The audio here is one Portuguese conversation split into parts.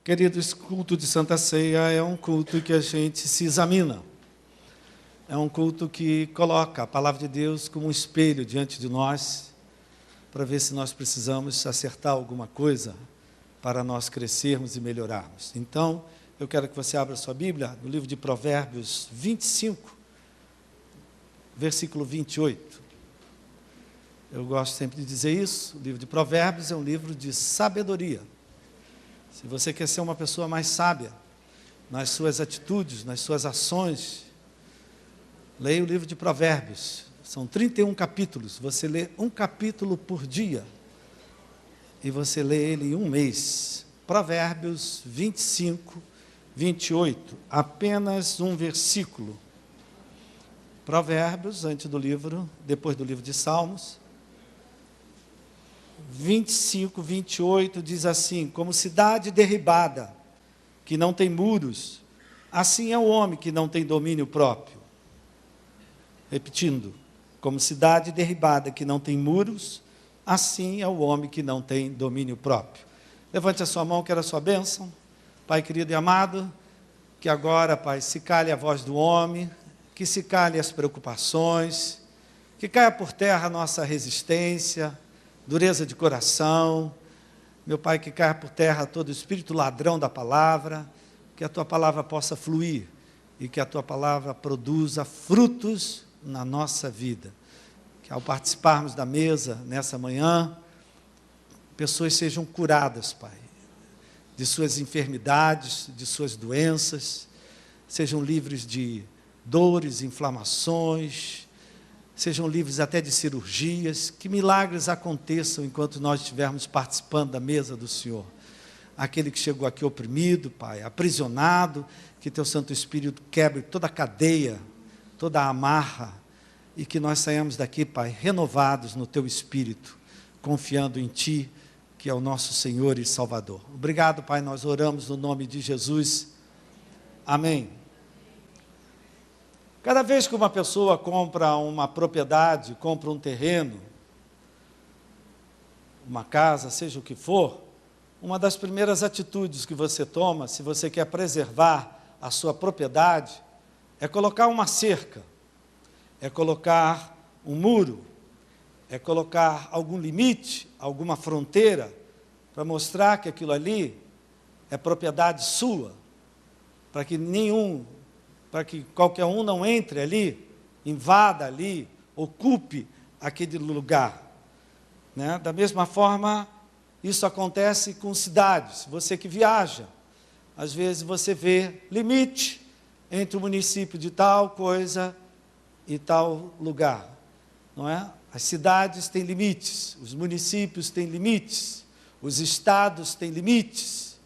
Queridos, culto de Santa Ceia é um culto que a gente se examina. É um culto que coloca a palavra de Deus como um espelho diante de nós, para ver se nós precisamos acertar alguma coisa para nós crescermos e melhorarmos. Então, eu quero que você abra sua Bíblia no livro de Provérbios 25, versículo 28. Eu gosto sempre de dizer isso, o livro de Provérbios é um livro de sabedoria. Se você quer ser uma pessoa mais sábia nas suas atitudes, nas suas ações, leia o livro de Provérbios. São 31 capítulos. Você lê um capítulo por dia e você lê ele em um mês. Provérbios 25, 28. Apenas um versículo. Provérbios, antes do livro, depois do livro de Salmos. 25, 28 diz assim: como cidade derribada, que não tem muros, assim é o homem que não tem domínio próprio. Repetindo, como cidade derribada, que não tem muros, assim é o homem que não tem domínio próprio. Levante a sua mão, quero a sua bênção. Pai querido e amado, que agora, Pai, se cale a voz do homem, que se cale as preocupações, que caia por terra a nossa resistência, dureza de coração, meu Pai, que caia por terra todo o espírito ladrão da palavra, que a Tua palavra possa fluir e que a Tua palavra produza frutos na nossa vida. Que ao participarmos da mesa nessa manhã, pessoas sejam curadas, Pai, de suas enfermidades, de suas doenças, sejam livres de dores, inflamações, sejam livres até de cirurgias, que milagres aconteçam enquanto nós estivermos participando da mesa do Senhor. Aquele que chegou aqui oprimido, Pai, aprisionado, que Teu Santo Espírito quebre toda a cadeia, toda a amarra, e que nós saímos daqui, Pai, renovados no Teu Espírito, confiando em Ti, que é o nosso Senhor e Salvador. Obrigado, Pai, nós oramos no nome de Jesus. Amém. Cada vez que uma pessoa compra uma propriedade, compra um terreno, uma casa, seja o que for, uma das primeiras atitudes que você toma, se você quer preservar a sua propriedade, é colocar uma cerca, é colocar um muro, é colocar algum limite, alguma fronteira, para mostrar que aquilo ali é propriedade sua, para que qualquer um não entre ali, invada ali, ocupe aquele lugar. Né? Da mesma forma, isso acontece com cidades. Você que viaja, às vezes você vê limite entre o município de tal coisa e tal lugar. Não é? As cidades têm limites, os municípios têm limites, os estados têm limites.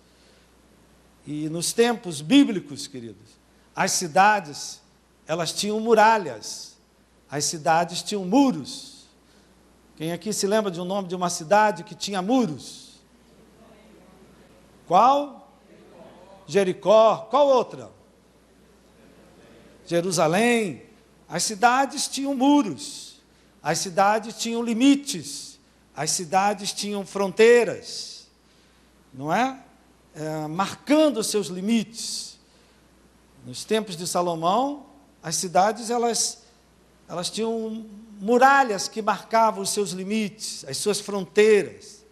E nos tempos bíblicos, queridos, as cidades, elas tinham muralhas, as cidades tinham muros. Quem aqui se lembra de um nome de uma cidade que tinha muros? Qual? Jericó. Qual outra? Jerusalém. As cidades tinham muros, as cidades tinham limites, as cidades tinham fronteiras, não é? Marcando os seus limites. Nos tempos de Salomão, as cidades elas tinham muralhas que marcavam os seus limites, as suas fronteiras.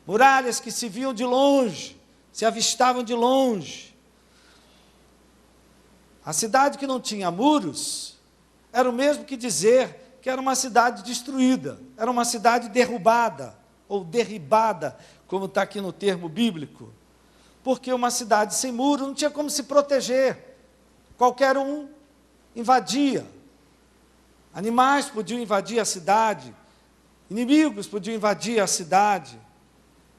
Muralhas que se viam de longe, se avistavam de longe. A cidade que não tinha muros era o mesmo que dizer que era uma cidade destruída, era uma cidade derrubada, ou derribada, como está aqui no termo bíblico. Porque uma cidade sem muro não tinha como se proteger. Qualquer um invadia. Animais podiam invadir a cidade, inimigos podiam invadir a cidade.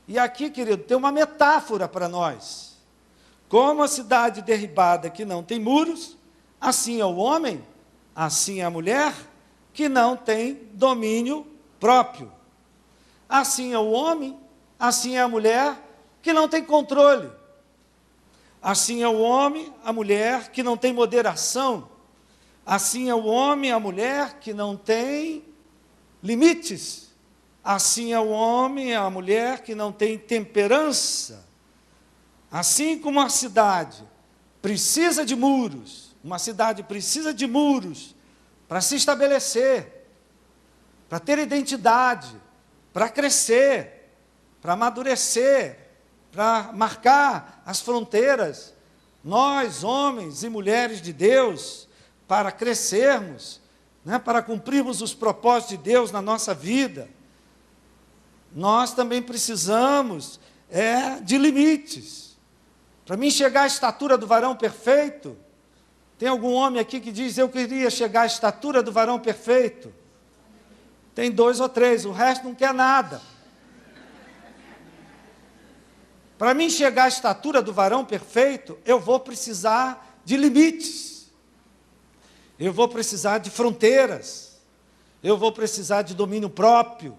E aqui, querido, tem uma metáfora para nós. Como a cidade derribada que não tem muros, assim é o homem, assim é a mulher, que não tem domínio próprio. Assim é o homem, assim é a mulher, que não tem controle. Assim é o homem, a mulher que não tem moderação. Assim é o homem, a mulher que não tem limites. Assim é o homem, a mulher que não tem temperança. Assim como a cidade precisa de muros, uma cidade precisa de muros para se estabelecer, para ter identidade, para crescer, para amadurecer, para marcar as fronteiras. Nós, homens e mulheres de Deus, para crescermos, para cumprirmos os propósitos de Deus na nossa vida, nós também precisamos de limites. Para mim chegar à estatura do varão perfeito, tem algum homem aqui que diz, eu queria chegar à estatura do varão perfeito? Tem 2 ou 3, o resto não quer nada. Para mim chegar à estatura do varão perfeito, eu vou precisar de limites. Eu vou precisar de fronteiras. Eu vou precisar de domínio próprio.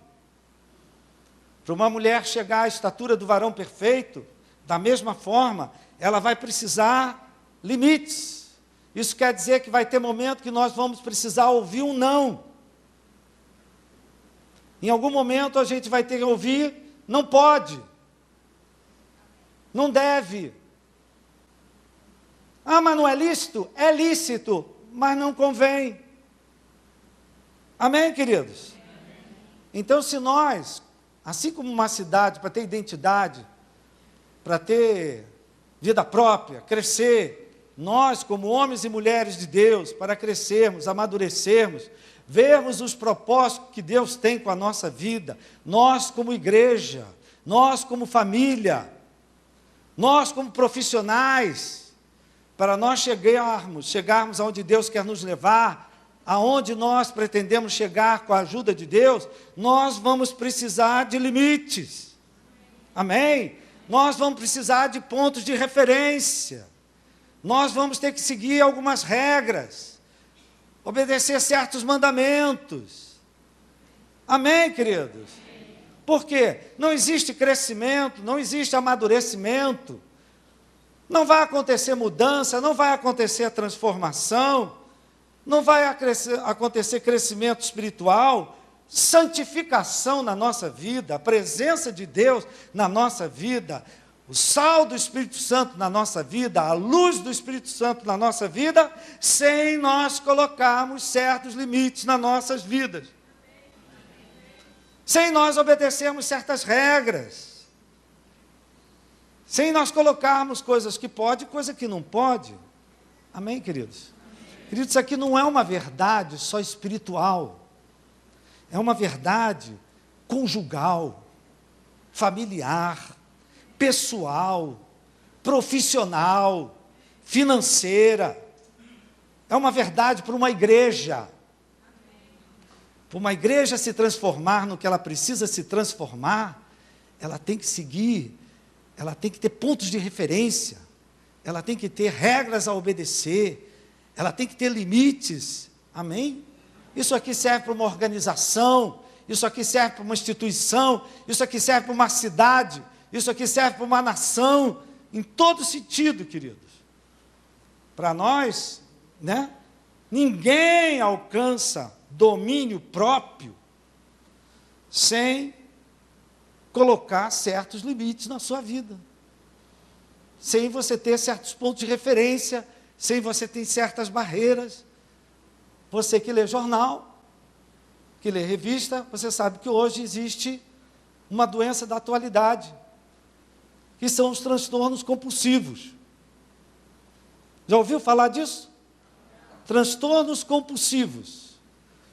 Para uma mulher chegar à estatura do varão perfeito, da mesma forma, ela vai precisar limites. Isso quer dizer que vai ter momento que nós vamos precisar ouvir um não. Em algum momento a gente vai ter que ouvir, não pode, não deve. Ah, mas não é lícito? É lícito, mas não convém. Amém, queridos? Então, se nós, assim como uma cidade, para ter identidade, para ter vida própria, crescer, nós, como homens e mulheres de Deus, para crescermos, amadurecermos, vermos os propósitos que Deus tem com a nossa vida, nós como igreja, nós como família, nós como profissionais, para nós chegarmos aonde Deus quer nos levar, aonde nós pretendemos chegar com a ajuda de Deus, nós vamos precisar de limites. Amém? Nós vamos precisar de pontos de referência. Nós vamos ter que seguir algumas regras, obedecer certos mandamentos. Amém, queridos? Por quê? Não existe crescimento, não existe amadurecimento, não vai acontecer mudança, não vai acontecer transformação, não vai acontecer crescimento espiritual, santificação na nossa vida, a presença de Deus na nossa vida, o sal do Espírito Santo na nossa vida, a luz do Espírito Santo na nossa vida, sem nós colocarmos certos limites nas nossas vidas. Sem nós obedecermos certas regras. Sem nós colocarmos coisas que pode e coisas que não pode. Amém, queridos? Queridos, isso aqui não é uma verdade só espiritual. É uma verdade conjugal, familiar, pessoal, profissional, financeira. É uma verdade para uma igreja. Para uma igreja se transformar no que ela precisa se transformar, ela tem que seguir, ela tem que ter pontos de referência, ela tem que ter regras a obedecer, ela tem que ter limites. Amém? Isso aqui serve para uma organização, isso aqui serve para uma instituição, isso aqui serve para uma cidade, isso aqui serve para uma nação, em todo sentido, queridos. Para nós, ninguém alcança domínio próprio sem colocar certos limites na sua vida, sem você ter certos pontos de referência, sem você ter certas barreiras. Você que lê jornal, que lê revista, você sabe que hoje existe uma doença da atualidade, que são os transtornos compulsivos. Já ouviu falar disso? Transtornos compulsivos.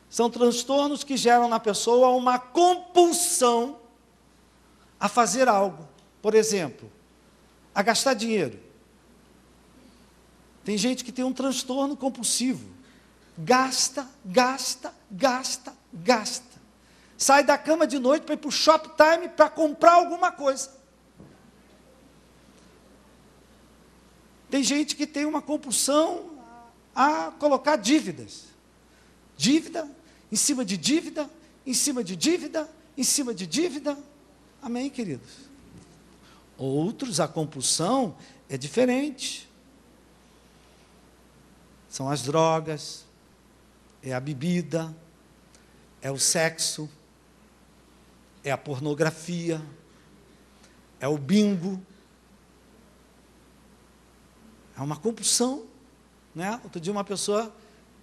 São transtornos que geram na pessoa uma compulsão a fazer algo. Por exemplo, a gastar dinheiro. Tem gente que tem um transtorno compulsivo. Gasta, gasta, gasta, gasta. Sai da cama de noite para ir para o Shoptime para comprar alguma coisa. Tem gente que tem uma compulsão a colocar dívidas. Dívida, em cima de dívida, em cima de dívida, em cima de dívida. Amém, queridos? Outros, a compulsão é diferente. São as drogas, é a bebida, é o sexo, é a pornografia, é o bingo, É uma compulsão, né? Outro dia uma pessoa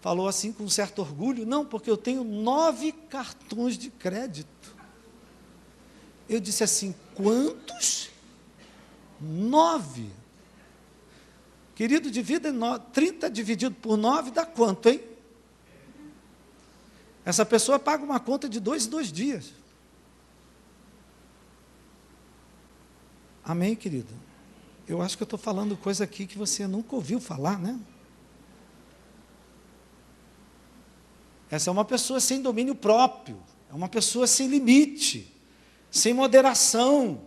falou assim com um certo orgulho, não, porque eu tenho 9 cartões de crédito. Eu disse assim, quantos? 9. Querido, divida 30 dividido por 9 dá quanto, hein? Essa pessoa paga uma conta de 2 em 2 dias. Amém, querido? Eu acho que eu estou falando coisa aqui que você nunca ouviu falar, né? Essa é uma pessoa sem domínio próprio, é uma pessoa sem limite, sem moderação,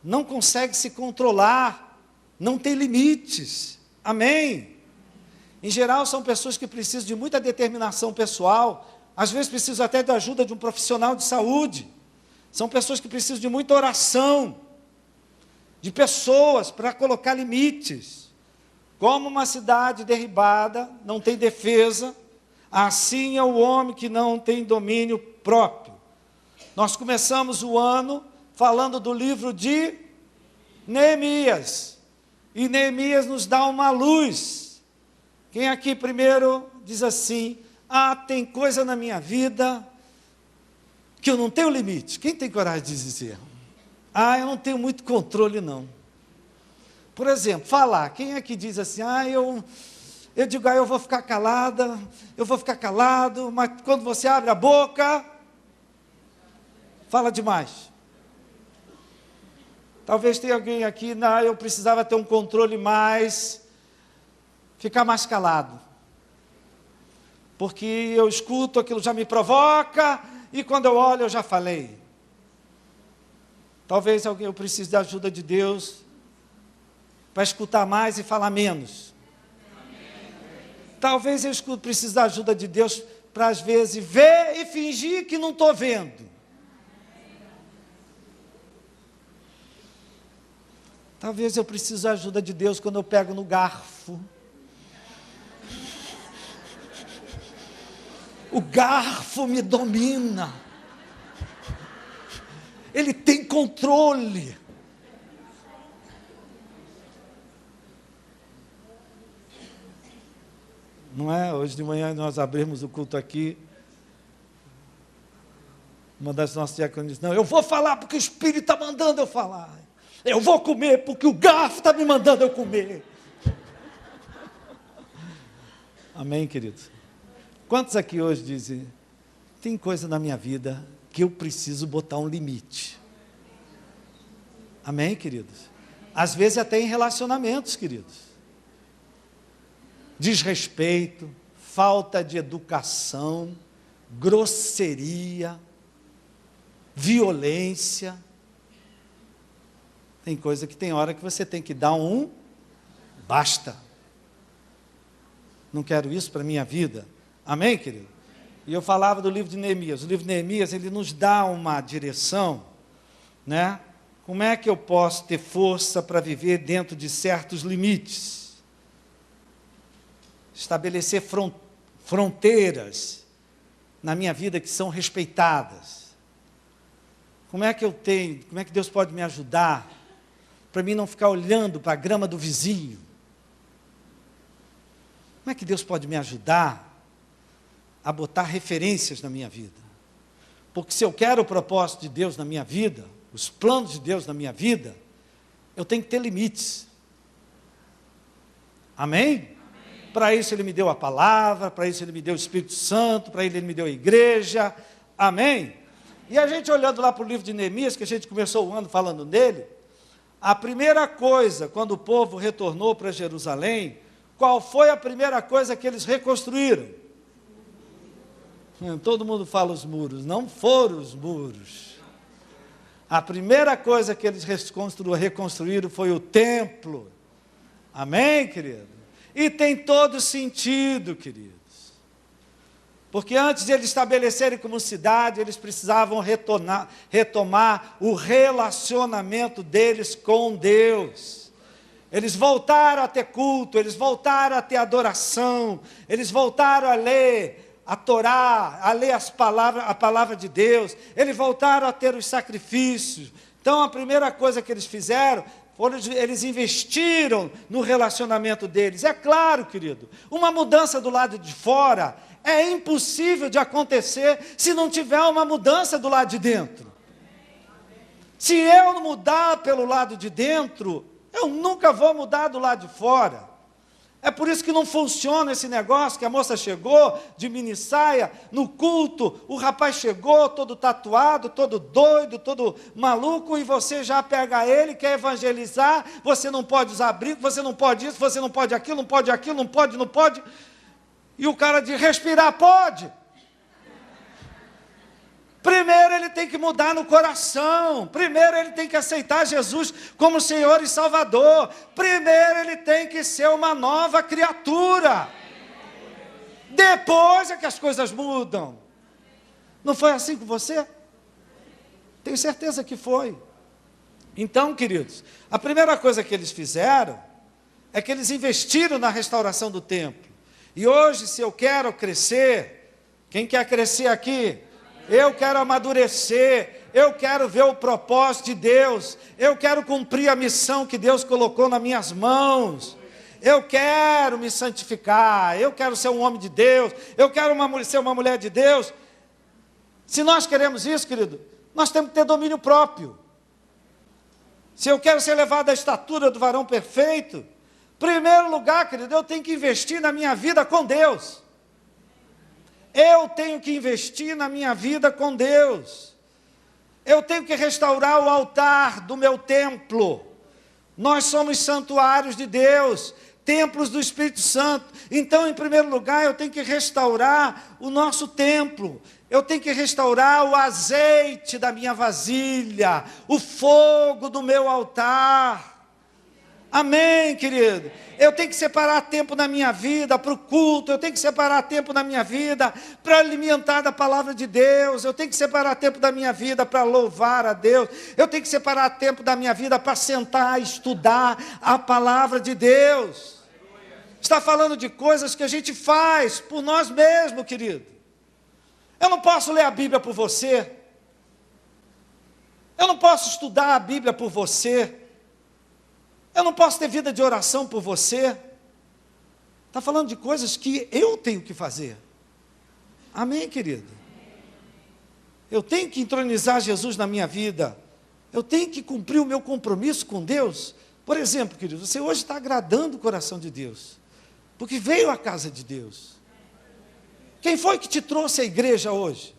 não consegue se controlar, não tem limites. Amém? Em geral, são pessoas que precisam de muita determinação pessoal, às vezes precisam até da ajuda de um profissional de saúde. São pessoas que precisam de muita oração, de pessoas para colocar limites. Como uma cidade derribada, não tem defesa, assim é o homem que não tem domínio próprio. Nós começamos o ano falando do livro de Neemias. E Neemias nos dá uma luz. Quem aqui primeiro diz assim, tem coisa na minha vida que eu não tenho limite. Quem tem coragem de dizer? Eu não tenho muito controle, não. Por exemplo, falar. Quem é que diz assim, eu digo, eu vou ficar calada, eu vou ficar calado, mas quando você abre a boca, fala demais. Talvez tenha alguém aqui, eu precisava ter um controle mais, ficar mais calado. Porque eu escuto, aquilo já me provoca, e quando eu olho, eu já falei. Talvez eu precise da ajuda de Deus para escutar mais e falar menos. Talvez eu precise da ajuda de Deus para, às vezes, ver e fingir que não estou vendo. Talvez eu precise da ajuda de Deus quando eu pego no garfo. O garfo me domina. Ele tem controle. Não é? Hoje de manhã nós abrimos o culto aqui. Uma das nossas diaconas disse, não, eu vou falar porque o Espírito está mandando eu falar. Eu vou comer porque o garfo está me mandando eu comer. Amém, queridos? Quantos aqui hoje dizem, tem coisa na minha vida que eu preciso botar um limite? Amém, queridos? Às vezes até em relacionamentos, queridos. Desrespeito, falta de educação, grosseria, violência. Tem coisa que tem hora que você tem que dar um basta. Não quero isso para a minha vida. Amém, querido? E eu falava do livro de Neemias. O livro de Neemias, ele nos dá uma direção, né? Como é que eu posso ter força para viver dentro de certos limites? Estabelecer fronteiras na minha vida que são respeitadas. Como é que Deus pode me ajudar para mim não ficar olhando para a grama do vizinho? Como é que Deus pode me ajudar a botar referências na minha vida? Porque se eu quero o propósito de Deus na minha vida, os planos de Deus na minha vida, eu tenho que ter limites. Amém? Para isso Ele me deu a palavra, para isso Ele me deu o Espírito Santo, para Ele me deu a igreja. Amém? E a gente olhando lá para o livro de Neemias, que a gente começou o ano falando nele, a primeira coisa, quando o povo retornou para Jerusalém, qual foi a primeira coisa que eles reconstruíram? Todo mundo fala os muros, não foram os muros. A primeira coisa que eles reconstruíram foi o templo. Amém, querido? E tem todo sentido, queridos. Porque antes de eles estabelecerem como cidade, eles precisavam retomar o relacionamento deles com Deus. Eles voltaram a ter culto, eles voltaram a ter adoração, eles voltaram a ler a Torá, a ler a palavra de Deus, eles voltaram a ter os sacrifícios. Então a primeira coisa que eles fizeram eles investiram no relacionamento deles. É claro, querido, uma mudança do lado de fora é impossível de acontecer se não tiver uma mudança do lado de dentro. Se eu não mudar pelo lado de dentro, eu nunca vou mudar do lado de fora. É por isso que não funciona esse negócio, que a moça chegou de minissaia no culto, o rapaz chegou todo tatuado, todo doido, todo maluco, e você já pega ele, quer evangelizar, você não pode usar abrigo, você não pode isso, você não pode aquilo, não pode aquilo, não pode. E o cara diz, respirar pode. Primeiro ele tem que mudar no coração, primeiro ele tem que aceitar Jesus como Senhor e Salvador, primeiro ele tem que ser uma nova criatura, depois é que as coisas mudam. Não foi assim com você? Tenho certeza que foi. Então, queridos, a primeira coisa que eles fizeram é que eles investiram na restauração do templo. E hoje, se eu quero crescer, quem quer crescer aqui? Eu quero amadurecer, eu quero ver o propósito de Deus, eu quero cumprir a missão que Deus colocou nas minhas mãos, eu quero me santificar, eu quero ser um homem de Deus, eu quero ser uma mulher de Deus. Se nós queremos isso, querido, nós temos que ter domínio próprio. Se eu quero ser levado à estatura do varão perfeito, em primeiro lugar, querido, eu tenho que investir na minha vida com Deus. Eu tenho que investir na minha vida com Deus. Eu tenho que restaurar o altar do meu templo. Nós somos santuários de Deus, templos do Espírito Santo. Então, em primeiro lugar, eu tenho que restaurar o nosso templo. Eu tenho que restaurar o azeite da minha vasilha, o fogo do meu altar. Amém, querido? Eu tenho que separar tempo na minha vida para o culto, eu tenho que separar tempo na minha vida para alimentar da palavra de Deus, eu tenho que separar tempo da minha vida para louvar a Deus, eu tenho que separar tempo da minha vida para sentar e estudar a palavra de Deus. Está falando de coisas que a gente faz por nós mesmos, querido. Eu não posso ler a Bíblia por você, eu não posso estudar a Bíblia por você, eu não posso ter vida de oração por você. Está falando de coisas que eu tenho que fazer. Amém, querido? Eu tenho que entronizar Jesus na minha vida. Eu tenho que cumprir o meu compromisso com Deus. Por exemplo, querido, você hoje está agradando o coração de Deus, porque veio à casa de Deus. Quem foi que te trouxe à igreja hoje?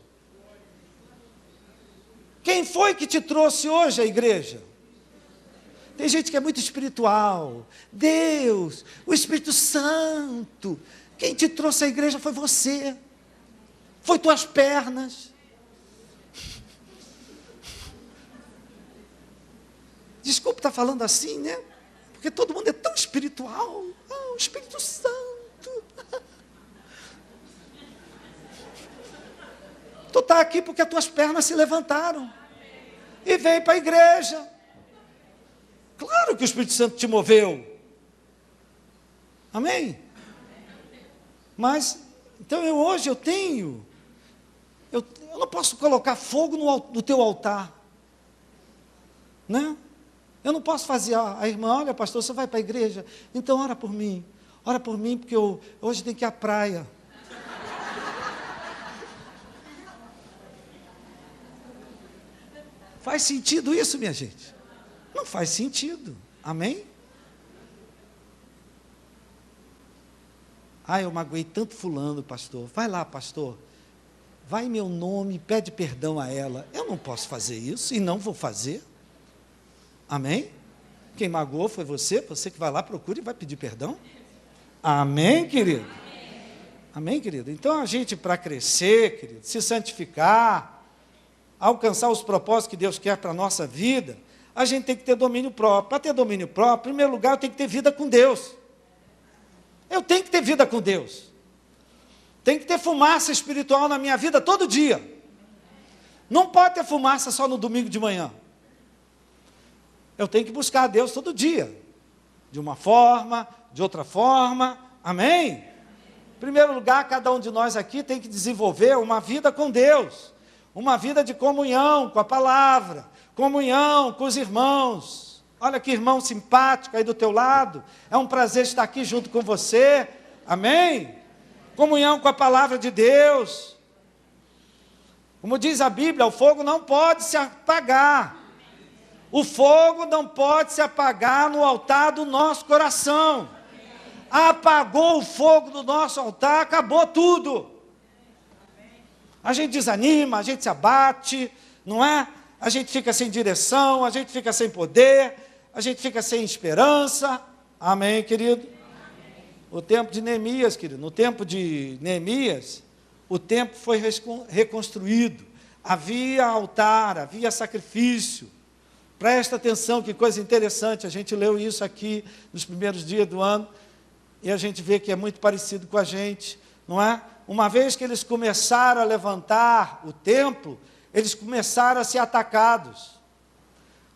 Quem foi que te trouxe hoje à igreja? Tem gente que é muito espiritual. Deus, o Espírito Santo. Quem te trouxe à igreja foi você. Foi tuas pernas. Desculpe estar falando assim, né? Porque todo mundo é tão espiritual. Ah, o Espírito Santo. Tu está aqui porque as tuas pernas se levantaram. E veio para a igreja. Claro que o Espírito Santo te moveu. Amém? Mas, então hoje eu tenho, eu não posso colocar fogo no teu altar. Né? Eu não posso fazer, a irmã, olha pastor, você vai para a igreja? Então ora por mim porque eu hoje tenho que ir à praia. Faz sentido isso, minha gente? Não faz sentido, amém? Eu magoei tanto fulano, pastor. Vai lá, pastor, vai em meu nome e pede perdão a ela. Eu não posso fazer isso e não vou fazer, amém? Quem magoou foi você que vai lá, procura e vai pedir perdão. Amém, querido? Amém, querido? Então a gente, para crescer, querido, se santificar, alcançar os propósitos que Deus quer para a nossa vida, a gente tem que ter domínio próprio. Para ter domínio próprio, em primeiro lugar, eu tenho que ter vida com Deus. Eu tenho que ter vida com Deus. Tem que ter fumaça espiritual na minha vida todo dia. Não pode ter fumaça só no domingo de manhã. Eu tenho que buscar a Deus todo dia. De uma forma, de outra forma. Amém? Em primeiro lugar, cada um de nós aqui tem que desenvolver uma vida com Deus. Uma vida de comunhão com a palavra. Comunhão com os irmãos. Olha que irmão simpático aí do teu lado. É um prazer estar aqui junto com você. Amém? Comunhão com a palavra de Deus. Como diz a Bíblia, o fogo não pode se apagar. O fogo não pode se apagar no altar do nosso coração. Apagou o fogo do nosso altar, acabou tudo. A gente desanima, a gente se abate, não é? A gente fica sem direção, a gente fica sem poder, a gente fica sem esperança. Amém, querido? Amém. O tempo de Neemias, querido, no tempo de Neemias, o templo foi reconstruído. Havia altar, havia sacrifício. Presta atenção, que coisa interessante, a gente leu isso aqui nos primeiros dias do ano, e a gente vê que é muito parecido com a gente, não é? Uma vez que eles começaram a levantar o templo, eles começaram a ser atacados,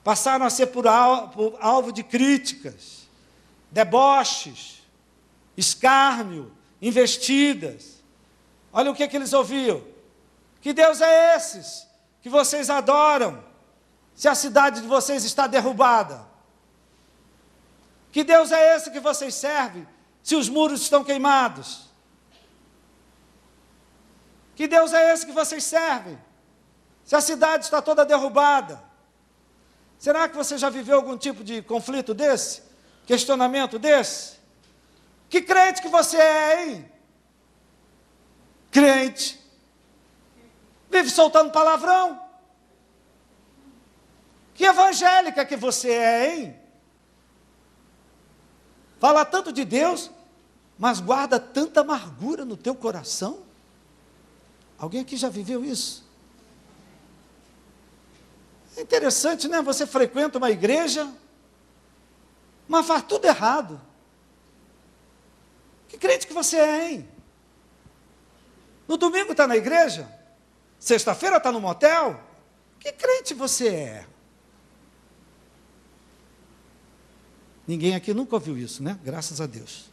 passaram a ser por alvo de críticas, deboches, escárnio, investidas. Olha o que eles ouviam: que Deus é esse que vocês adoram, se a cidade de vocês está derrubada? Que Deus é esse que vocês servem, se os muros estão queimados? Que Deus é esse que vocês servem, se a cidade está toda derrubada? Será que você já viveu algum tipo de conflito desse? Questionamento desse? Que crente que você é, hein? Crente. Vive soltando palavrão. Que evangélica que você é, hein? Fala tanto de Deus, mas guarda tanta amargura no teu coração. Alguém aqui já viveu isso? É interessante, né? Você frequenta uma igreja, mas faz tudo errado. Que crente que você é, hein? No domingo está na igreja, sexta-feira está no motel. Que crente você é? Ninguém aqui nunca ouviu isso, né? Graças a Deus.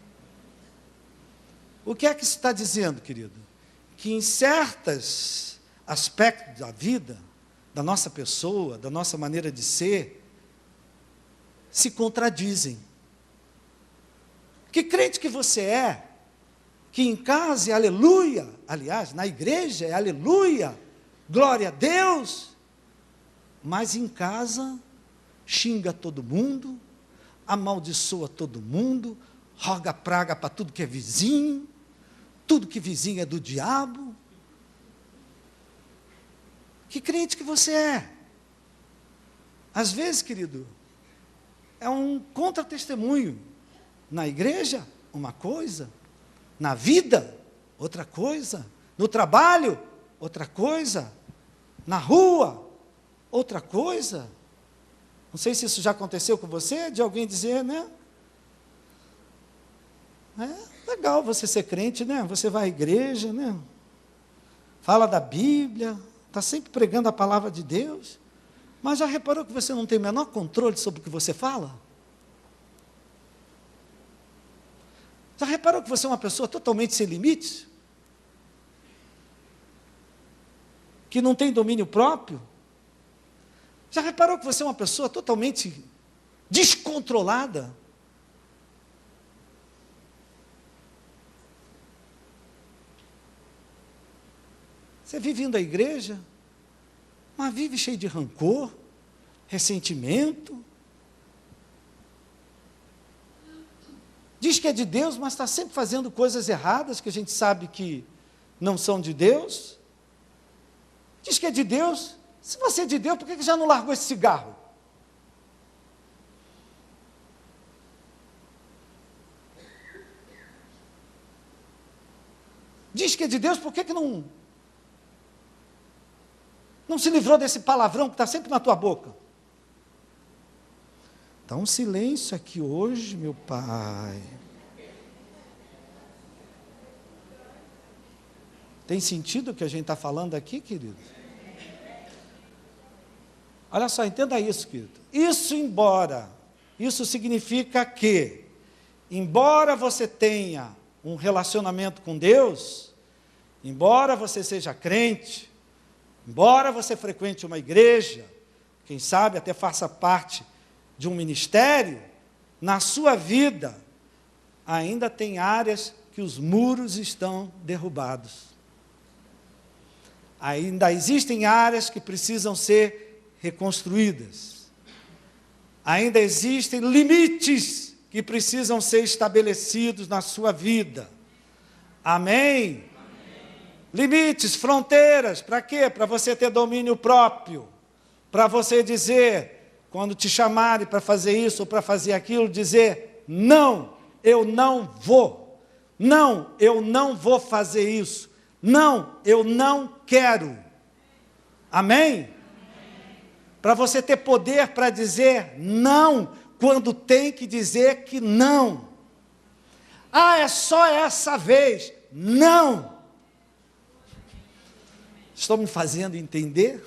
O que é que isso está dizendo, querido? Que em certos aspectos da vida, da nossa pessoa, da nossa maneira de ser, se contradizem. Que crente que você é, que em casa é aleluia, aliás, na igreja é aleluia, glória a Deus, mas em casa xinga todo mundo, amaldiçoa todo mundo, roga praga para tudo que é vizinho, tudo que vizinho é do diabo. Que crente que você é? Às vezes, querido, é um contra-testemunho. Na igreja, uma coisa. Na vida, outra coisa. No trabalho, outra coisa. Na rua, outra coisa. Não sei se isso já aconteceu com você, de alguém dizer, né? É legal você ser crente, né? Você vai à igreja, né? Fala da Bíblia, está sempre pregando a palavra de Deus, mas já reparou que você não tem o menor controle sobre o que você fala? Já reparou que você é uma pessoa totalmente sem limites? Que não tem domínio próprio? Já reparou que você é uma pessoa totalmente descontrolada? Você vive indo à igreja, mas vive cheio de rancor, ressentimento. Diz que é de Deus, mas está sempre fazendo coisas erradas, que a gente sabe que não são de Deus. Diz que é de Deus. Se você é de Deus, por que já não largou esse cigarro? Diz que é de Deus, por que não se livrou desse palavrão que está sempre na tua boca? Está um silêncio aqui hoje, meu Pai. Tem sentido o que a gente está falando aqui, querido? Olha só, entenda isso, querido. Isso significa que, embora você tenha um relacionamento com Deus, embora você seja crente, embora você frequente uma igreja, quem sabe até faça parte de um ministério, na sua vida, ainda tem áreas que os muros estão derrubados. Ainda existem áreas que precisam ser reconstruídas. Ainda existem limites que precisam ser estabelecidos na sua vida. Amém? Limites, fronteiras, para quê? Para você ter domínio próprio. Para você dizer, quando te chamarem para fazer isso ou para fazer aquilo, dizer, não, eu não vou. Não, eu não vou fazer isso. Não, eu não quero. Amém? Para você ter poder para dizer não, quando tem que dizer que não. Ah, é só essa vez. Não. Estou me fazendo entender?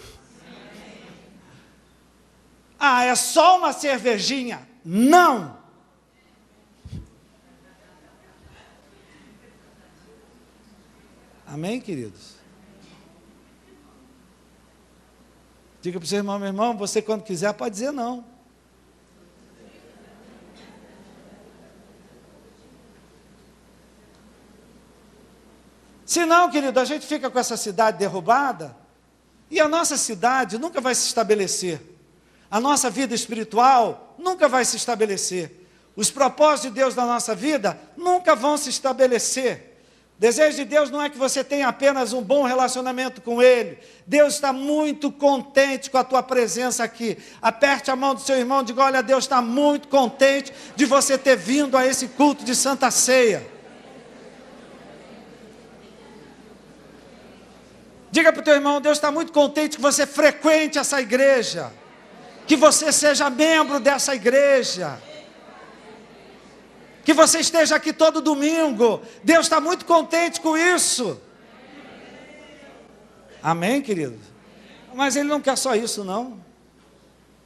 Ah, é só uma cervejinha. Não. Amém, queridos? Diga para o seu irmão, meu irmão, você quando quiser pode dizer não. Se não, querido, a gente fica com essa cidade derrubada e a nossa cidade nunca vai se estabelecer. A nossa vida espiritual nunca vai se estabelecer. Os propósitos de Deus na nossa vida nunca vão se estabelecer. O desejo de Deus não é que você tenha apenas um bom relacionamento com Ele. Deus está muito contente com a tua presença aqui. Aperte a mão do seu irmão e diga, olha, Deus está muito contente de você ter vindo a esse culto de Santa Ceia. Diga para o teu irmão, Deus está muito contente que você frequente essa igreja. Que você seja membro dessa igreja. Que você esteja aqui todo domingo. Deus está muito contente com isso. Amém, querido? Mas Ele não quer só isso, não.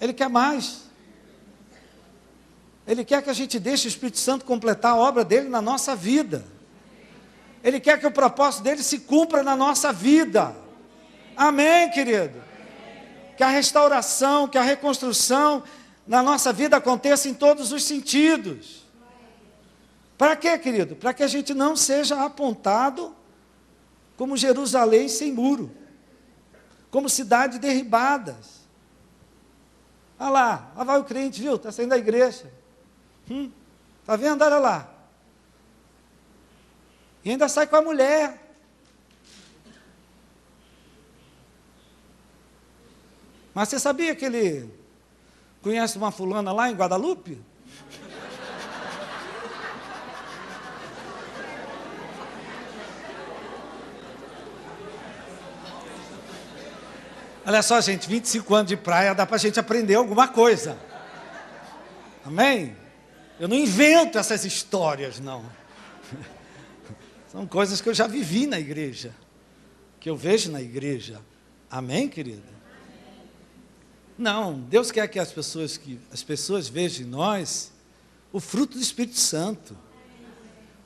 Ele quer mais. Ele quer que a gente deixe o Espírito Santo completar a obra dele na nossa vida. Ele quer que o propósito dele se cumpra na nossa vida. Amém, querido? Que a restauração, que a reconstrução na nossa vida aconteça em todos os sentidos. Para quê, querido? Para que a gente não seja apontado como Jerusalém sem muro, como cidade derribada. Olha lá vai o crente, viu? Está saindo da igreja. Está vendo? Olha lá. E ainda sai com a mulher. Mas você sabia que ele conhece uma fulana lá em Guadalupe? Olha só, gente, 25 anos de praia, dá para a gente aprender alguma coisa. Amém? Eu não invento essas histórias, não. São coisas que eu já vivi na igreja, que eu vejo na igreja. Amém, querido? Não, Deus quer que as pessoas vejam em nós o fruto do Espírito Santo.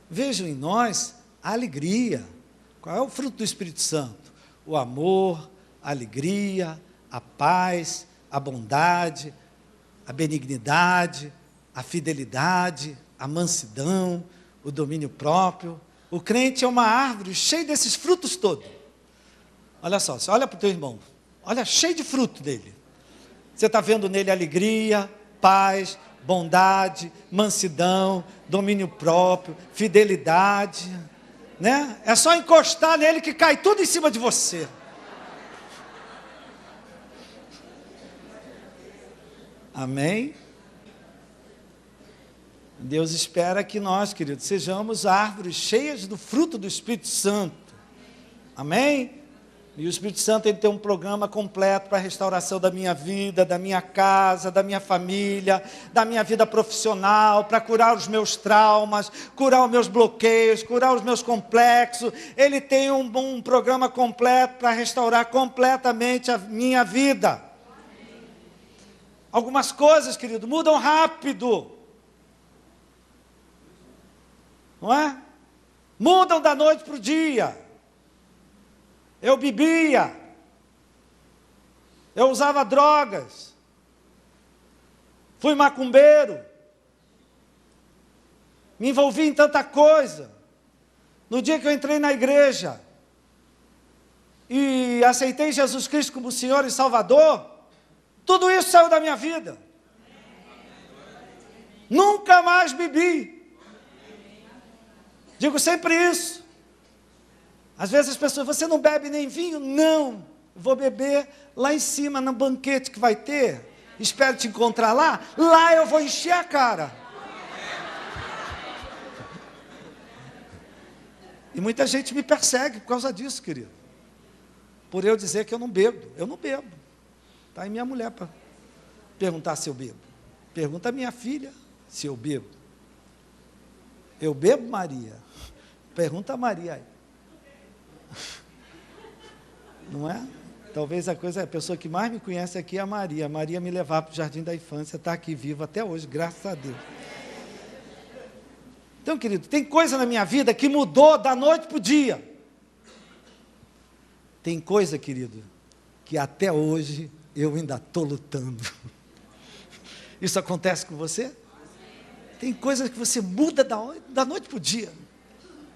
Vejam em nós a alegria. Qual é o fruto do Espírito Santo? O amor, a alegria, a paz, a bondade, a benignidade, a fidelidade, a mansidão, o domínio próprio. O crente é uma árvore cheia desses frutos todos. Olha só, você olha para o teu irmão, olha, cheio de fruto dele. Você está vendo nele alegria, paz, bondade, mansidão, domínio próprio, fidelidade, né? É só encostar nele que cai tudo em cima de você. Amém? Deus espera que nós, queridos, sejamos árvores cheias do fruto do Espírito Santo. Amém? E o Espírito Santo ele tem um programa completo para a restauração da minha vida, da minha casa, da minha família, da minha vida profissional, para curar os meus traumas, curar os meus bloqueios, curar os meus complexos. Ele tem um programa completo para restaurar completamente a minha vida. Algumas coisas, querido, mudam rápido. Não é? Mudam da noite para o dia. Eu bebia. Eu usava drogas. fui macumbeiro, me envolvi em tanta coisa. No dia que eu entrei na igreja e aceitei Jesus Cristo como Senhor e Salvador, tudo isso saiu da minha vida. Nunca mais bebi. Digo sempre isso. Às vezes as pessoas, você não bebe nem vinho? Não, vou beber lá em cima, no banquete que vai ter. Espero te encontrar lá. Lá eu vou encher a cara. E muita gente me persegue por causa disso, querido. Por eu dizer que eu não bebo. Eu não bebo. Está aí minha mulher para perguntar se eu bebo. Pergunta a minha filha se eu bebo. Eu bebo, Maria? Pergunta a Maria aí. Não é? Talvez a pessoa que mais me conhece aqui é a Maria. A Maria me levava para o jardim da infância, está aqui viva até hoje, graças a Deus. Então, querido, tem coisa na minha vida que mudou da noite para o dia. Tem coisa, querido, que até hoje eu ainda estou lutando. Isso acontece com você? Tem coisa que você muda da noite para o dia.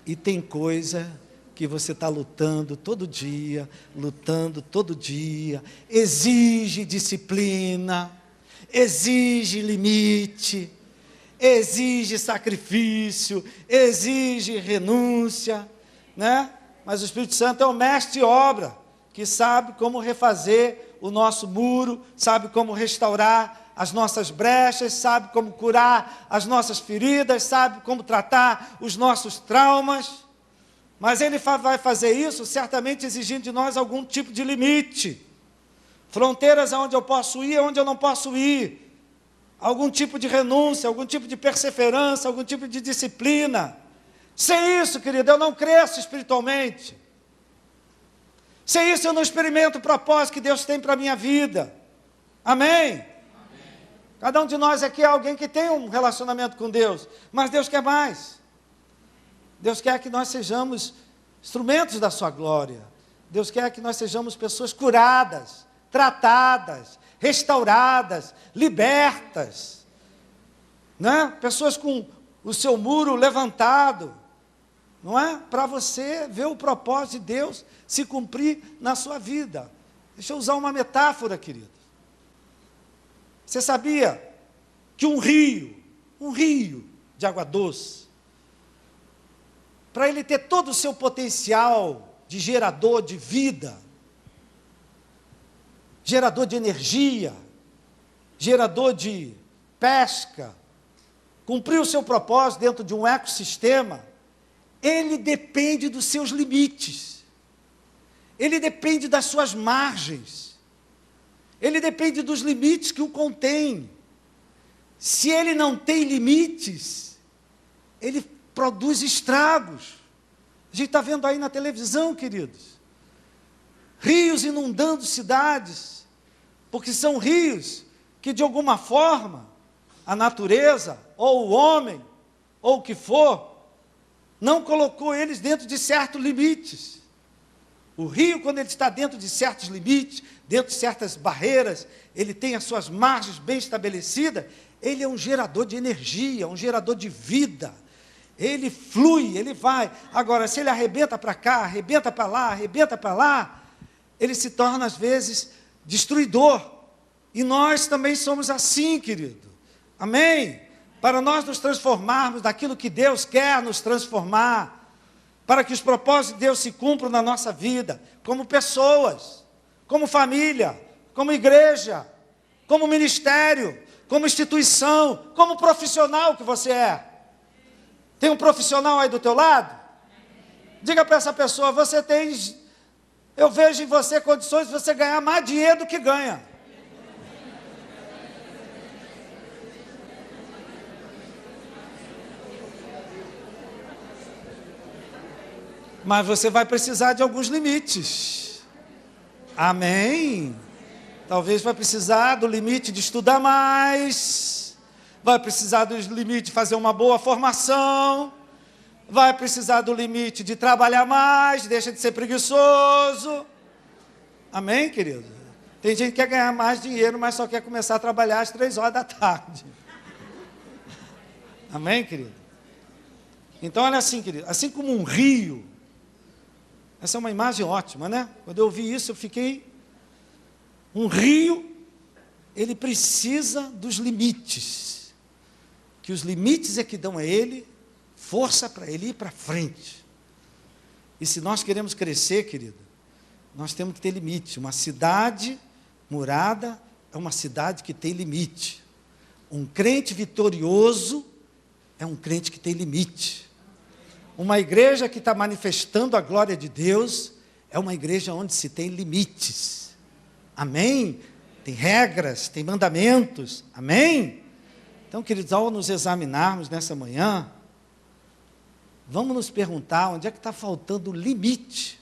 E tem coisa que você está lutando todo dia, exige disciplina, exige limite, exige sacrifício, exige renúncia, né? Mas o Espírito Santo é o mestre de obra, que sabe como refazer o nosso muro, sabe como restaurar as nossas brechas, sabe como curar as nossas feridas, sabe como tratar os nossos traumas. Mas Ele vai fazer isso certamente exigindo de nós algum tipo de limite, fronteiras aonde eu posso ir, aonde eu não posso ir, algum tipo de renúncia, algum tipo de perseverança, algum tipo de disciplina. Sem isso, querido, eu não cresço espiritualmente. Sem isso eu não experimento o propósito que Deus tem para a minha vida. Amém? Cada um de nós aqui é alguém que tem um relacionamento com Deus, mas Deus quer mais. Deus quer que nós sejamos instrumentos da sua glória. Deus quer que nós sejamos pessoas curadas, tratadas, restauradas, libertas, né? Pessoas com o seu muro levantado, não é? Para você ver o propósito de Deus se cumprir na sua vida. Deixa eu usar uma metáfora, querido. Você sabia que um rio de água doce, para ele ter todo o seu potencial de gerador de vida, gerador de energia, gerador de pesca, cumprir o seu propósito dentro de um ecossistema, ele depende dos seus limites, ele depende das suas margens, ele depende dos limites que o contém. Se ele não tem limites, ele produz estragos. A gente está vendo aí na televisão, queridos, rios inundando cidades, porque são rios que de alguma forma a natureza, ou o homem, ou o que for, não colocou eles dentro de certos limites. O rio, quando ele está dentro de certos limites, dentro de certas barreiras, ele tem as suas margens bem estabelecidas, ele é um gerador de energia, um gerador de vida. Ele flui, ele vai. Agora, se ele arrebenta para cá, arrebenta para lá, ele se torna, às vezes, destruidor. E nós também somos assim, querido. Amém? Para nós nos transformarmos naquilo que Deus quer nos transformar, para que os propósitos de Deus se cumpram na nossa vida, como pessoas, como família, como igreja, como ministério, como instituição, como profissional que você é. Tem um profissional aí do teu lado? Diga para essa pessoa, eu vejo em você condições de você ganhar mais dinheiro do que ganha. Mas você vai precisar de alguns limites. Amém? Talvez vai precisar do limite de estudar mais, vai precisar do limite de fazer uma boa formação, vai precisar do limite de trabalhar mais, deixa de ser preguiçoso. Amém, querido? Tem gente que quer ganhar mais dinheiro, mas só quer começar a trabalhar às 3 horas da tarde. Amém, querido? Então, olha assim, querido, assim como um rio, essa é uma imagem ótima, né? Quando eu vi isso, eu fiquei... Um rio, ele precisa dos limites, que os limites é que dão a ele força para ele ir para frente. E se nós queremos crescer, querido, nós temos que ter limite. Uma cidade murada é uma cidade que tem limite. Um crente vitorioso é um crente que tem limite. Uma igreja que está manifestando a glória de Deus é uma igreja onde se tem limites. Amém? Tem regras, tem mandamentos. Amém? Então, queridos, ao nos examinarmos nessa manhã, vamos nos perguntar onde é que está faltando limite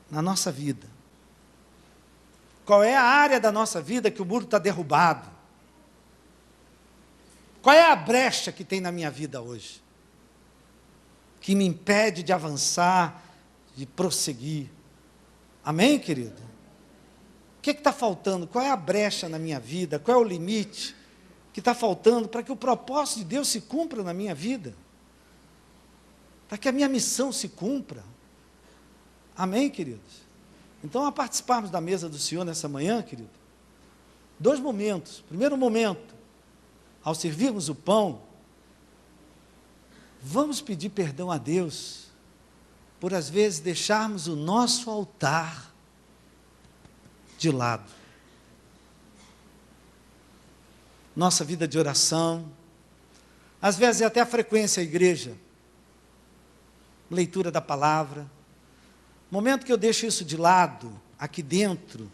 na nossa vida. Qual é a área da nossa vida que o muro está derrubado? Qual é a brecha que tem na minha vida hoje? Que me impede de avançar, de prosseguir. Amém, querido? O que está faltando? Qual é a brecha na minha vida? Qual é o limite que está faltando para que o propósito de Deus se cumpra na minha vida? Para que a minha missão se cumpra. Amém, queridos? Então, ao participarmos da mesa do Senhor nessa manhã, querido, 2 momentos. Primeiro momento, ao servirmos o pão, vamos pedir perdão a Deus por às vezes deixarmos o nosso altar de lado. Nossa vida de oração, às vezes até a frequência à igreja, leitura da palavra. Momento que eu deixo isso de lado, aqui dentro,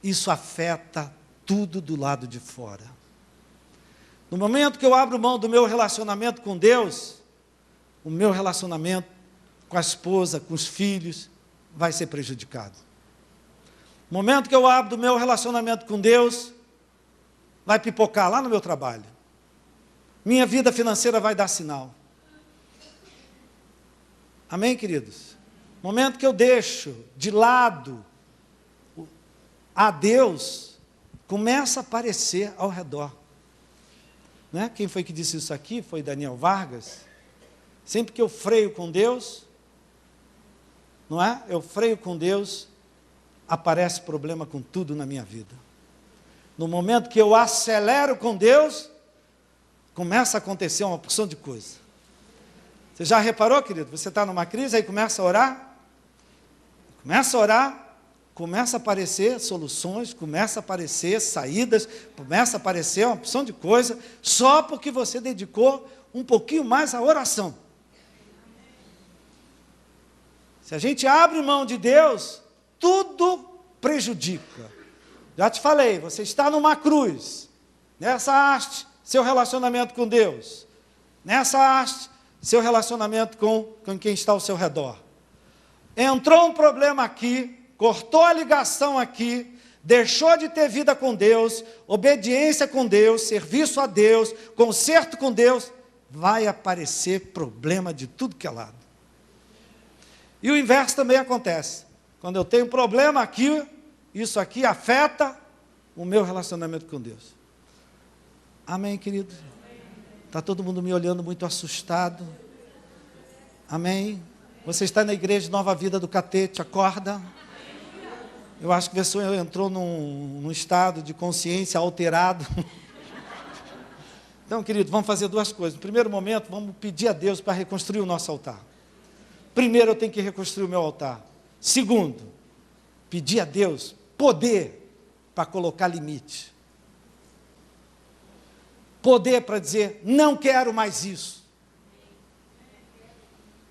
isso afeta tudo do lado de fora. No momento que eu abro mão do meu relacionamento com Deus, o meu relacionamento com a esposa, com os filhos, vai ser prejudicado. No momento que eu abro do meu relacionamento com Deus, vai pipocar lá no meu trabalho. Minha vida financeira vai dar sinal. Amém, queridos? No momento que eu deixo de lado a Deus, começa a aparecer ao redor. Né? Quem foi que disse isso aqui? Foi Daniel Vargas. Sempre que eu freio com Deus, não é? Eu freio com Deus, aparece problema com tudo na minha vida. No momento que eu acelero com Deus, começa a acontecer uma porção de coisa. Você já reparou, querido? Você está numa crise, aí começa a orar, começa a aparecer soluções, começa a aparecer saídas, começa a aparecer uma opção de coisa, só porque você dedicou um pouquinho mais à oração. Se a gente abre mão de Deus, tudo prejudica. Já te falei, você está numa cruz, nessa haste, seu relacionamento com Deus, nessa haste, seu relacionamento com quem está ao seu redor. Entrou um problema aqui, cortou a ligação aqui, deixou de ter vida com Deus, obediência com Deus, serviço a Deus, conserto com Deus, vai aparecer problema de tudo que é lado. E o inverso também acontece. Quando eu tenho problema aqui, isso aqui afeta o meu relacionamento com Deus. Amém, querido? Está todo mundo me olhando muito assustado. Amém? Você está na igreja Nova Vida do Catete, acorda. Eu acho que a pessoa entrou num estado de consciência alterado. Então, querido, vamos fazer 2 coisas. No primeiro momento, vamos pedir a Deus para reconstruir o nosso altar. Primeiro, eu tenho que reconstruir o meu altar. Segundo, pedir a Deus poder para colocar limite. Poder para dizer, não quero mais isso.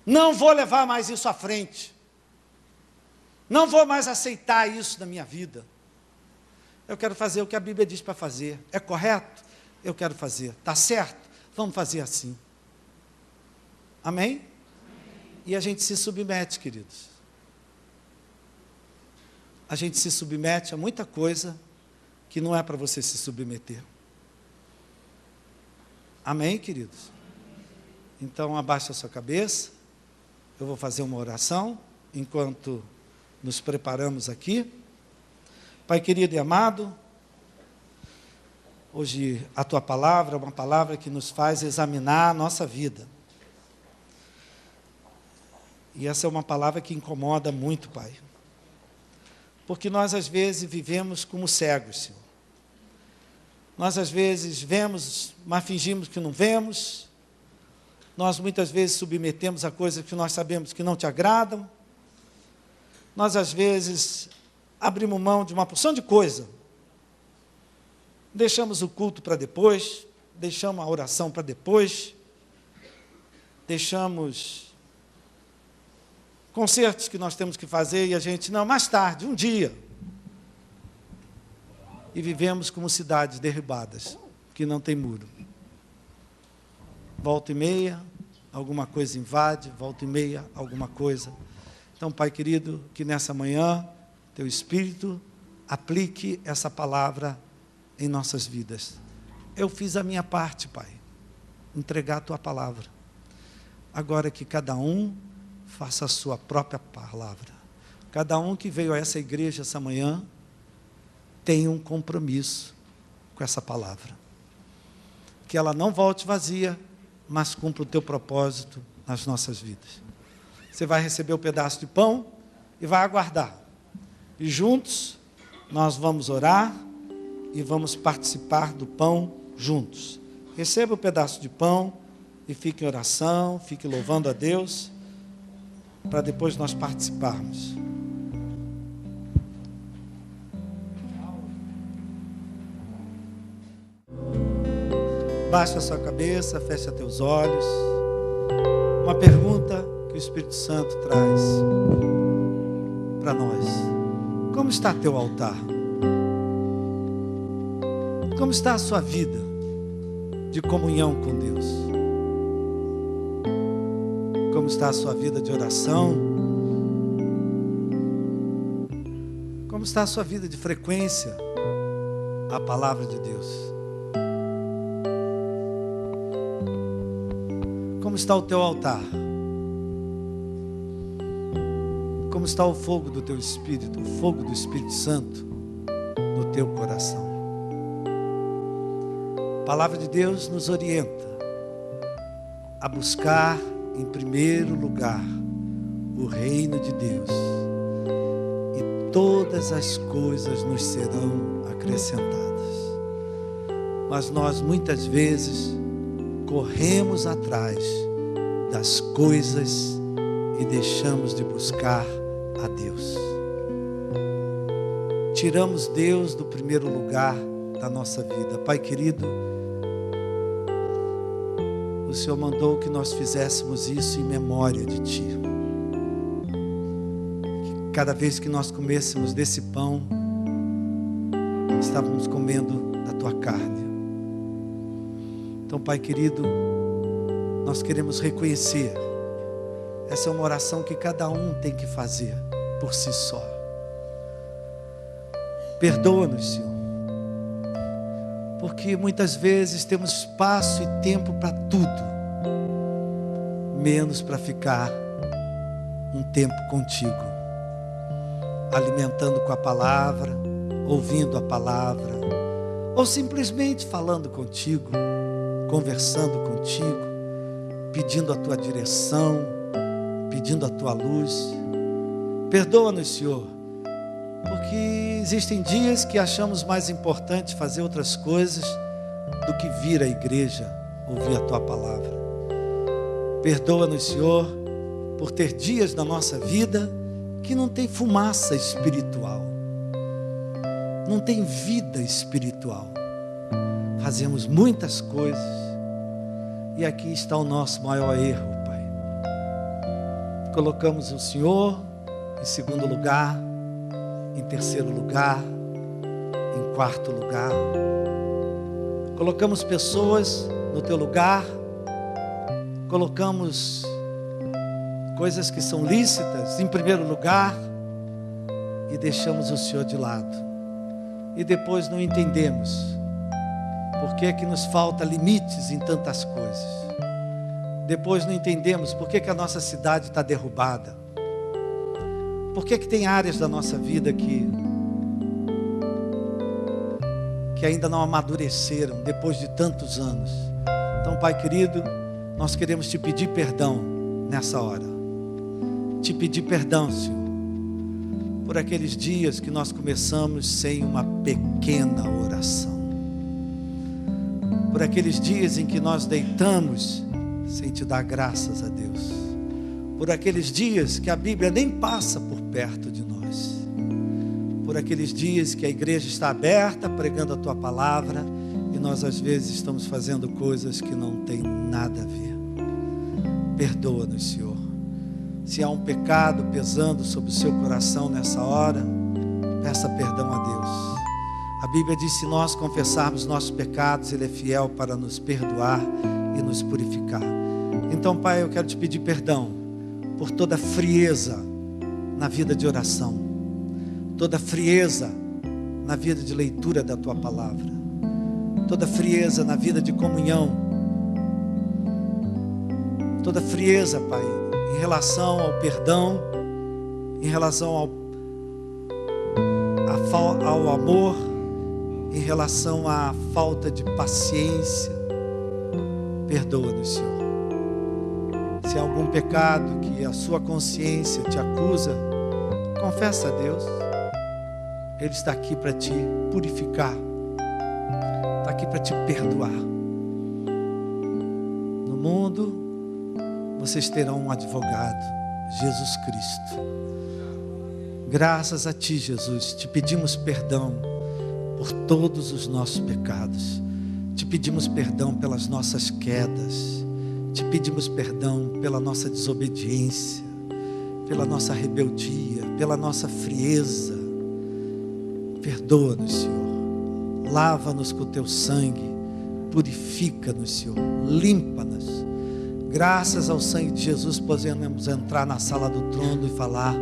Não vou levar mais isso à frente. Não vou mais aceitar isso na minha vida. Eu quero fazer o que a Bíblia diz para fazer. É correto? Eu quero fazer. Está certo? Vamos fazer assim. Amém? E a gente se submete, queridos. A gente se submete a muita coisa que não é para você se submeter. Amém, queridos? Então, abaixa a sua cabeça. Eu vou fazer uma oração enquanto nos preparamos aqui. Pai querido e amado, hoje a Tua palavra é uma palavra que nos faz examinar a nossa vida. E essa é uma palavra que incomoda muito, Pai. Porque nós, às vezes, vivemos como cegos, Senhor. Nós, às vezes, vemos, mas fingimos que não vemos. Nós, muitas vezes, submetemos a coisas que nós sabemos que não Te agradam. Nós, às vezes, abrimos mão de uma porção de coisa. Deixamos o culto para depois, deixamos a oração para depois, deixamos concertos que nós temos que fazer e a gente, não, mais tarde, um dia. E vivemos como cidades derribadas, que não tem muro. Volta e meia, alguma coisa invade, volta e meia, alguma coisa. Então, Pai querido, que nessa manhã, Teu Espírito aplique essa palavra em nossas vidas. Eu fiz a minha parte, Pai, entregar a Tua palavra. Agora que cada um faça a sua própria palavra. Cada um que veio a essa igreja essa manhã tem um compromisso com essa palavra. Que ela não volte vazia, mas cumpra o Teu propósito nas nossas vidas. Você vai receber o pedaço de pão e vai aguardar. E juntos nós vamos orar e vamos participar do pão juntos. Receba o pedaço de pão e fique em oração, fique louvando a Deus, para depois nós participarmos. Baixe a sua cabeça, feche teus olhos. Uma pergunta que o Espírito Santo traz para nós. Como está teu altar? Como está a sua vida de comunhão com Deus? Como está a sua vida de oração? Como está a sua vida de frequência à palavra de Deus? Como está o teu altar? Como está o fogo do teu Espírito, o fogo do Espírito Santo no teu coração? A palavra de Deus nos orienta a buscar em primeiro lugar o reino de Deus, e todas as coisas nos serão acrescentadas. Mas nós muitas vezes corremos atrás das coisas e deixamos de buscar a Deus. Tiramos Deus do primeiro lugar da nossa vida. Pai querido, o Senhor mandou que nós fizéssemos isso em memória de Ti. Que cada vez que nós comêssemos desse pão, estávamos comendo da Tua carne. Então, Pai querido, nós queremos reconhecer, essa é uma oração que cada um tem que fazer por si só. Perdoa-nos, Senhor, porque muitas vezes temos espaço e tempo para tudo, menos para ficar um tempo contigo, alimentando com a palavra, ouvindo a palavra, ou simplesmente falando contigo, conversando contigo, pedindo a Tua direção, pedindo a Tua luz. Perdoa-nos, Senhor, porque existem dias que achamos mais importante fazer outras coisas do que vir à igreja, ouvir a Tua palavra. Perdoa-nos, Senhor, por ter dias na nossa vida que não tem fumaça espiritual, não tem vida espiritual. Fazemos muitas coisas e aqui está o nosso maior erro, Pai. Colocamos o Senhor em segundo lugar, em terceiro lugar, em quarto lugar. Colocamos pessoas no Teu lugar, colocamos coisas que são lícitas em primeiro lugar e deixamos o Senhor de lado. E depois não entendemos por que é que nos falta limites em tantas coisas. Depois não entendemos por que é que a nossa cidade está derrubada. Por que é que tem áreas da nossa vida que que ainda não amadureceram depois de tantos anos. Então, Pai querido, nós queremos te pedir perdão nessa hora. Te pedir perdão, Senhor, por aqueles dias que nós começamos sem uma pequena oração. Por aqueles dias em que nós deitamos sem te dar graças a Deus. Por aqueles dias que a Bíblia nem passa por perto de nós. Por aqueles dias que a igreja está aberta, pregando a tua palavra, e nós às vezes estamos fazendo coisas que não tem nada a ver. Perdoa-nos, Senhor. Se há um pecado pesando sobre o seu coração nessa hora, peça perdão a Deus. A Bíblia diz: se nós confessarmos nossos pecados, Ele é fiel para nos perdoar e nos purificar. Então, Pai, eu quero te pedir perdão por toda frieza na vida de oração, toda frieza na vida de leitura da Tua Palavra, toda frieza na vida de comunhão, toda frieza, Pai, em relação ao perdão, em relação ao amor, em relação à falta de paciência. Perdoa-nos, Senhor. Se há algum pecado que a sua consciência te acusa, confessa a Deus. Ele está aqui para te purificar, está aqui para te perdoar. No mundo, vocês terão um advogado, Jesus Cristo. Graças a ti, Jesus, te pedimos perdão por todos os nossos pecados. Te pedimos perdão pelas nossas quedas. Te pedimos perdão pela nossa desobediência, pela nossa rebeldia, pela nossa frieza. Perdoa-nos, Senhor. Lava-nos com o teu sangue. Purifica-nos, Senhor. Limpa-nos. Graças ao sangue de Jesus, podemos entrar na sala do trono e falar: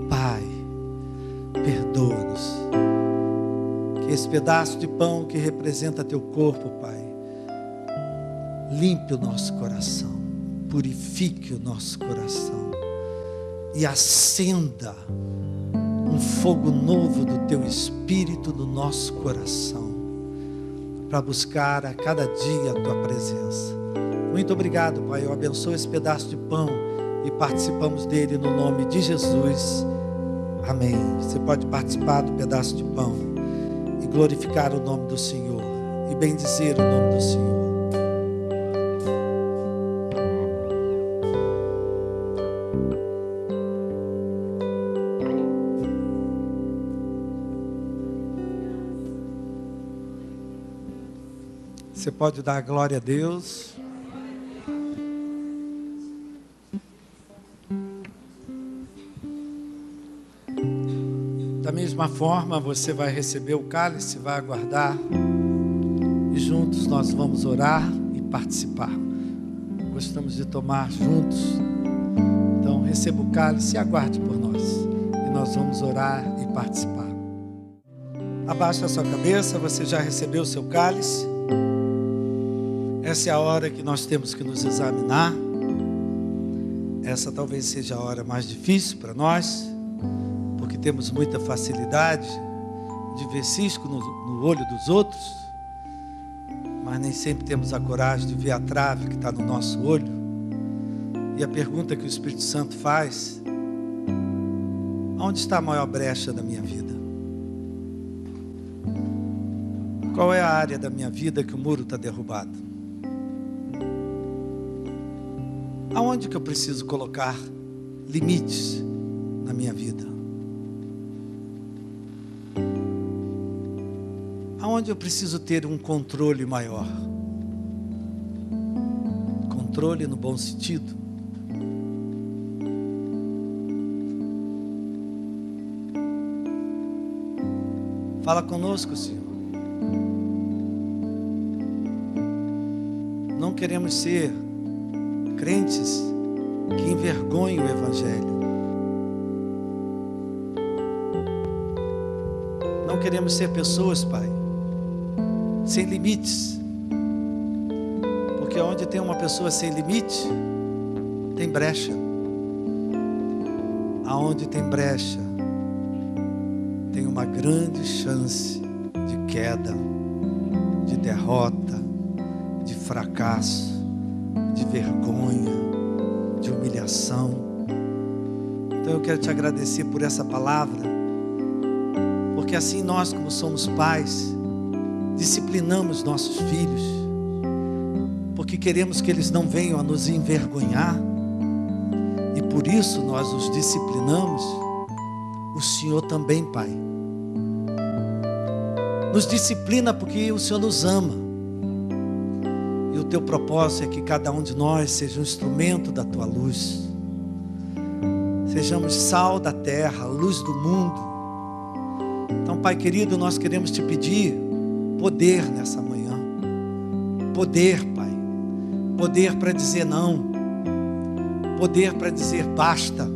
Pai, perdoa-nos. Que esse pedaço de pão que representa teu corpo, Pai, limpe o nosso coração, purifique o nosso coração e acenda um fogo novo do teu Espírito no nosso coração, para buscar a cada dia a tua presença. Muito obrigado, Pai. Eu abençoo esse pedaço de pão e participamos dele no nome de Jesus. Amém. Você pode participar do pedaço de pão e glorificar o nome do Senhor e bendizer o nome do Senhor. Você pode dar glória a Deus. Da mesma forma, você vai receber o cálice, vai aguardar, e juntos nós vamos orar e participar. Gostamos de tomar juntos. Então receba o cálice e aguarde por nós, e nós vamos orar e participar. Abaixa a sua cabeça. Você já recebeu o seu cálice? Essa é a hora que nós temos que nos examinar. Essa talvez seja a hora mais difícil para nós, porque temos muita facilidade de ver cisco no olho dos outros, mas nem sempre temos a coragem de ver a trave que está no nosso olho. E a pergunta que o Espírito Santo faz: onde está a maior brecha da minha vida? Qual é a área da minha vida que o muro está derrubado? Aonde que eu preciso colocar limites na minha vida? Aonde eu preciso ter um controle maior? Controle no bom sentido. Fala conosco, Senhor. Não queremos ser crentes que envergonham o Evangelho. Não queremos ser pessoas, Pai, sem limites. Porque onde tem uma pessoa sem limite, tem brecha. Aonde tem brecha, tem uma grande chance de queda. de derrota, de fracasso, de vergonha, de humilhação. Então eu quero te agradecer por essa palavra, porque assim nós, como somos pais, disciplinamos nossos filhos, porque queremos que eles não venham a nos envergonhar, e por isso nós os disciplinamos. O Senhor também, Pai, nos disciplina porque o Senhor nos ama, e o teu propósito é que cada um de nós seja um instrumento da tua luz, sejamos sal da terra, luz do mundo. Então, Pai querido, nós queremos te pedir poder nessa manhã, poder, Pai, poder para dizer não, poder para dizer basta,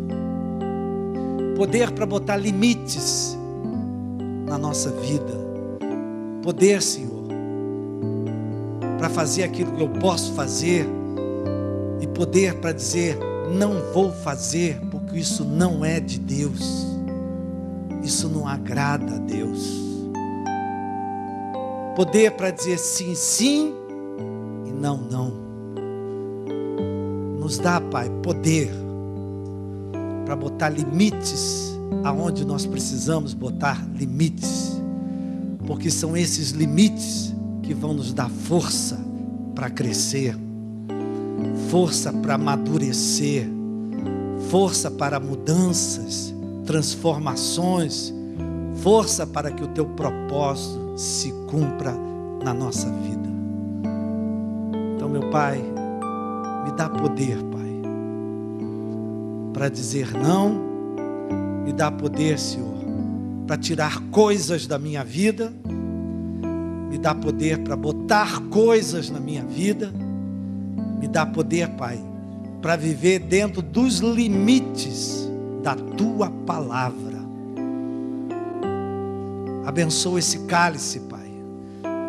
poder para botar limites na nossa vida, poder, Senhor, para fazer aquilo que eu posso fazer, e poder para dizer não vou fazer, porque isso não é de Deus, isso não agrada a Deus. Poder para dizer sim, sim, e não, não. Nos dá, Pai, poder para botar limites aonde nós precisamos botar limites, porque são esses limites que vão nos dar força para crescer, força para amadurecer, força para mudanças, transformações, força para que o teu propósito se cumpra na nossa vida. Então, meu Pai, me dá poder, Pai, para dizer não, me dá poder, Senhor, para tirar coisas da minha vida, me dá poder para botar coisas na minha vida, me dá poder, Pai, para viver dentro dos limites da tua palavra. Abençoa esse cálice, Pai,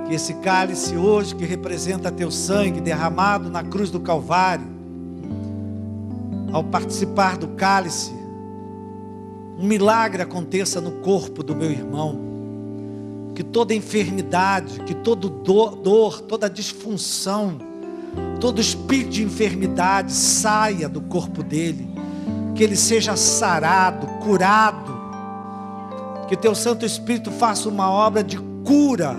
que esse cálice hoje, que representa teu sangue derramado na cruz do Calvário, ao participar do cálice, um milagre aconteça no corpo do meu irmão, que toda enfermidade, que toda dor, toda disfunção, todo espírito de enfermidade saia do corpo dele, que ele seja sarado, curado, que teu Santo Espírito faça uma obra de cura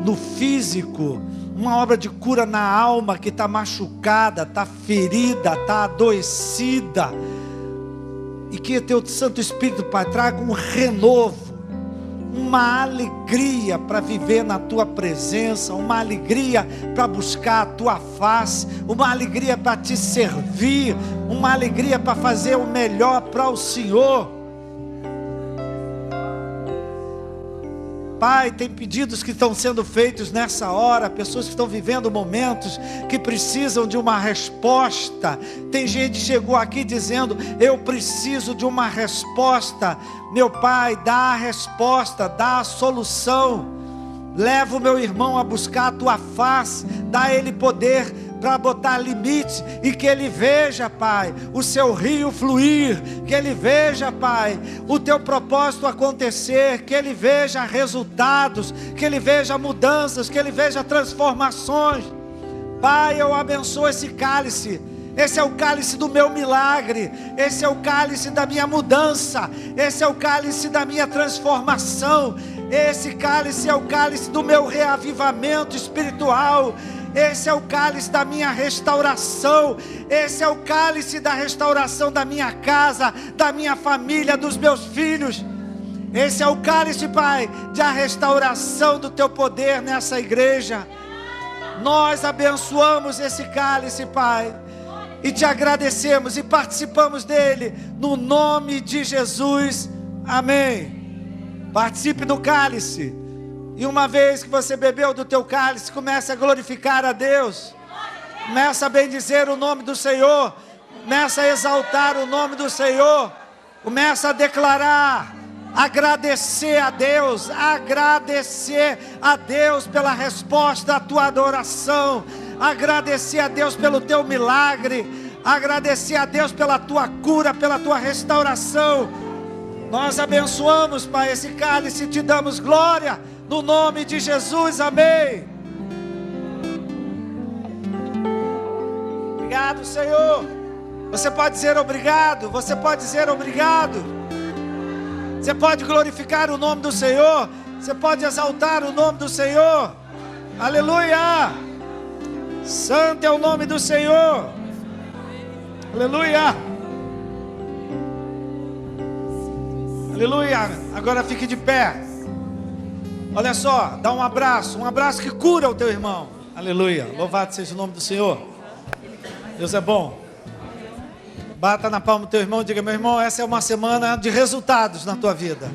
no físico, uma obra de cura na alma que está machucada, está ferida, está adoecida, e que teu Santo Espírito, Pai, traga um renovo, uma alegria para viver na tua presença, uma alegria para buscar a tua face, uma alegria para te servir, uma alegria para fazer o melhor para o Senhor. Pai, tem pedidos que estão sendo feitos nessa hora, pessoas que estão vivendo momentos que precisam de uma resposta. Tem gente que chegou aqui dizendo, eu preciso de uma resposta. Meu Pai, dá a resposta, dá a solução. Leva o meu irmão a buscar a tua face, dá a ele poder para botar limites, e que ele veja, Pai, o seu rio fluir, que ele veja, Pai, o teu propósito acontecer, que ele veja resultados, que ele veja mudanças, que ele veja transformações. Pai, eu abençoo esse cálice. Esse é o cálice do meu milagre, esse é o cálice da minha mudança, esse é o cálice da minha transformação, esse cálice é o cálice do meu reavivamento espiritual, esse é o cálice da minha restauração, esse é o cálice da restauração da minha casa, da minha família, dos meus filhos. Esse é o cálice, Pai, da restauração do teu poder nessa igreja. Nós abençoamos esse cálice, Pai, e te agradecemos e participamos dele, no nome de Jesus, amém. Participe do cálice, e uma vez que você bebeu do teu cálice, comece a glorificar a Deus, começa a bendizer o nome do Senhor, começa a exaltar o nome do Senhor, começa a declarar, agradecer a Deus pela resposta à tua adoração, agradecer a Deus pelo teu milagre, agradecer a Deus pela tua cura, pela tua restauração. Nós abençoamos, Pai, esse cálice e te damos glória, no nome de Jesus, amém. Obrigado, Senhor. Você pode dizer obrigado. Você pode dizer obrigado. Você pode glorificar o nome do Senhor. Você pode exaltar o nome do Senhor. Aleluia. Santo é o nome do Senhor. Aleluia. Aleluia. Agora fique de pé. Olha só, dá um abraço que cura o teu irmão. Aleluia. Louvado seja o nome do Senhor. Deus é bom. Bata na palma do teu irmão e diga: meu irmão, essa é uma semana de resultados na tua vida.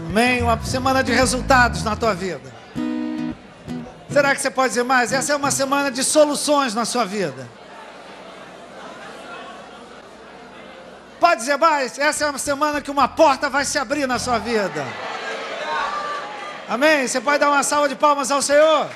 Amém? Uma semana de resultados na tua vida. Será que você pode dizer mais? Essa é uma semana de soluções na sua vida. Pode dizer mais? Essa é uma semana que uma porta vai se abrir na sua vida. Amém? Você pode dar uma salva de palmas ao Senhor?